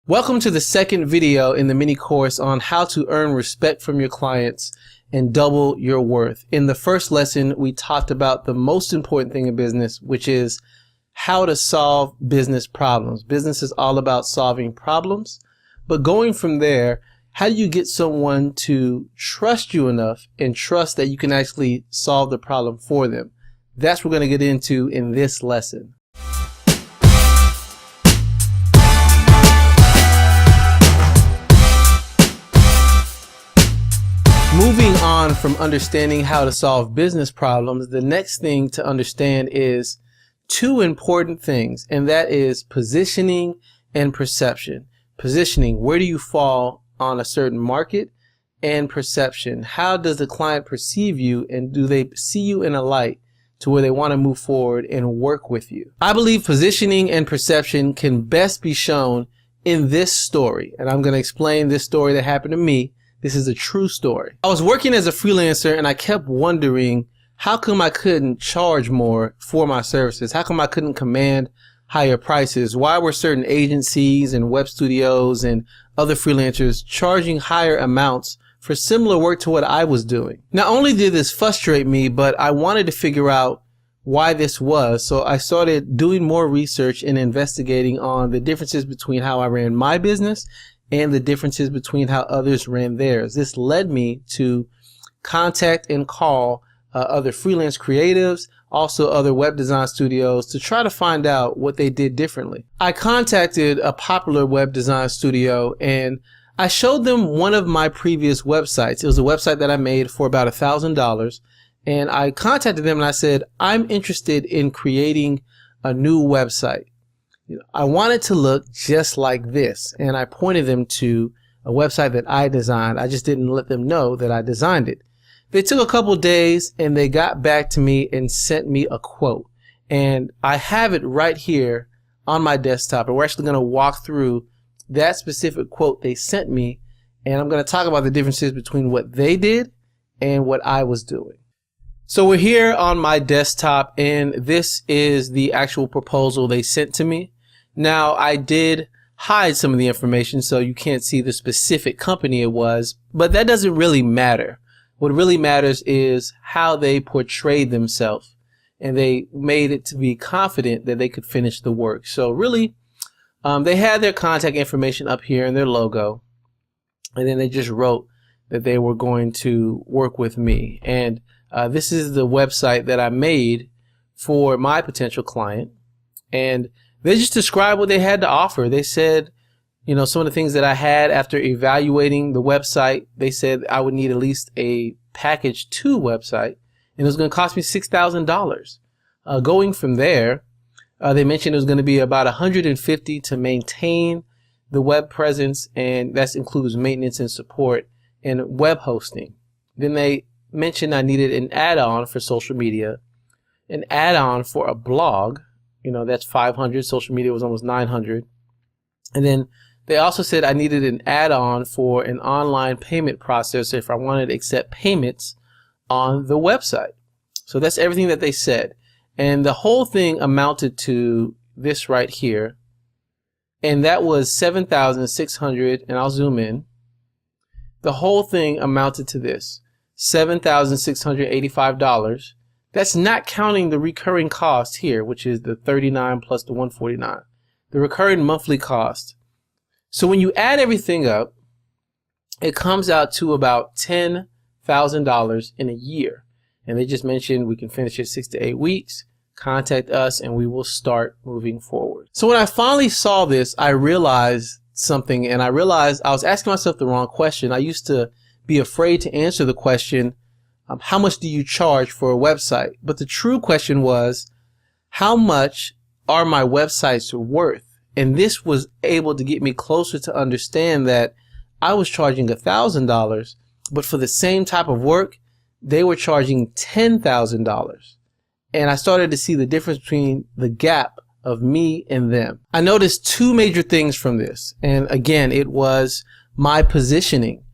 Welcome to the second video in the mini course on how to earn respect from your clients and double your worth. In the first lesson, we talked about the most important thing in business, which is how to solve business problems. Business is all about solving problems, but going from there, how do you get someone to trust you enough and trust that you can actually solve the problem for them? That's what we're going to get into in this lesson. Moving on from understanding how to solve business problems, the next thing to understand is two important things, and that is positioning and perception. Positioning, where do you fall on a certain market? And perception, how does the client perceive you, and do they see you in a light to where they want to move forward and work with you? I believe positioning and perception can best be shown in this story, and I'm going to explain this story that happened to me. This is a true story. I was working as a freelancer and I kept wondering, how come I couldn't charge more for my services? How come I couldn't command higher prices? Why were certain agencies and web studios and other freelancers charging higher amounts for similar work to what I was doing? Not only did this frustrate me, but I wanted to figure out why this was. So I started doing more research and investigating on the differences between how I ran my business and the differences between how others ran theirs. This led me to contact and call other freelance creatives, also other web design studios, to try to find out what they did differently. I contacted a popular web design studio and I showed them one of my previous websites. It was a website that I made for about $1,000, and I contacted them and I said, I'm interested in creating a new website. I want it to look just like this, and I pointed them to a website that I designed. I just didn't let them know that I designed it. They took a couple days and they got back to me and sent me a quote, and I have it right here on my desktop, and we're actually going to walk through that specific quote they sent me, and I'm going to talk about the differences between what they did and what I was doing. So we're here on my desktop, and this is the actual proposal they sent to me. Now, I did hide some of the information so you can't see the specific company it was, but that doesn't really matter. What really matters is how they portrayed themselves, and they made it to be confident that they could finish the work. So really, they had their contact information up here and their logo, and then they just wrote that they were going to work with me. And this is the website that I made for my potential client, and they just described what they had to offer. They said, some of the things that I had after evaluating the website. They said I would need at least a package 2 website, and it was going to cost me $6,000. Going from there, they mentioned it was going to be about $150 to maintain the web presence, and that includes maintenance and support and web hosting. Then they mentioned I needed an add-on for social media, an add-on for a blog. That's 500. Social media was almost 900. And then they also said I needed an add-on for an online payment processor if I wanted to accept payments on the website. So that's everything that they said. And the whole thing amounted to this right here. And that was $7,600, and I'll zoom in. The whole thing amounted to this, $7,685. That's not counting the recurring cost here, which is the $39 plus the $149, the recurring monthly cost. So when you add everything up, it comes out to about $10,000 in a year. And they just mentioned we can finish it 6 to 8 weeks. Contact us and we will start moving forward. So when I finally saw this, I realized something, and I realized I was asking myself the wrong question. I used to be afraid to answer the question, how much do you charge for a website? But the true question was, how much are my websites worth? And this was able to get me closer to understand that I was charging $1,000, but for the same type of work, they were charging $10,000. And I started to see the difference between the gap of me and them. I noticed two major things from this. And again, it was my positioning.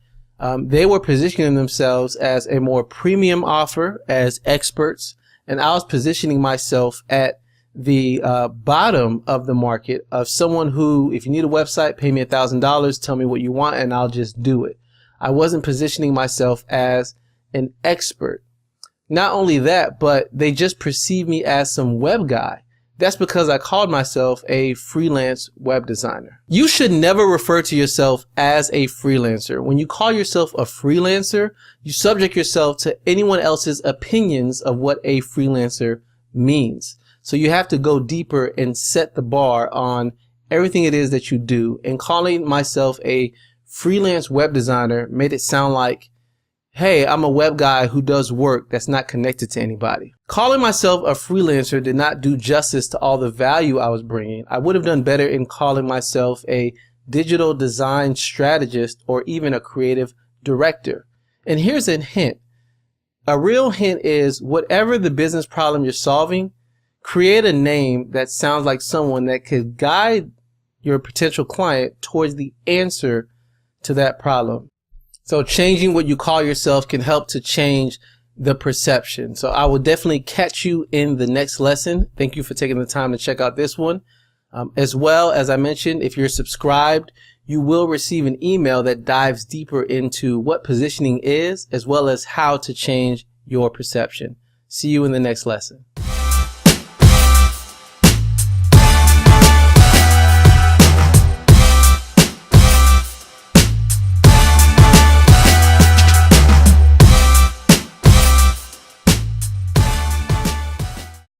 They were positioning themselves as a more premium offer, as experts, and I was positioning myself at the bottom of the market of someone who, if you need a website, pay me $1,000, tell me what you want, and I'll just do it. I wasn't positioning myself as an expert. Not only that, but they just perceive me as some web guy. That's because I called myself a freelance web designer. You should never refer to yourself as a freelancer. When you call yourself a freelancer, you subject yourself to anyone else's opinions of what a freelancer means. So you have to go deeper and set the bar on everything it is that you do. And calling myself a freelance web designer made it sound like, hey, I'm a web guy who does work that's not connected to anybody. Calling myself a freelancer did not do justice to all the value I was bringing. I would have done better in calling myself a digital design strategist or even a creative director. And here's a hint. A real hint is whatever the business problem you're solving, create a name that sounds like someone that could guide your potential client towards the answer to that problem. So changing what you call yourself can help to change the perception. So I will definitely catch you in the next lesson. Thank you for taking the time to check out this one. As well, as I mentioned, if you're subscribed, you will receive an email that dives deeper into what positioning is, as well as how to change your perception. See you in the next lesson.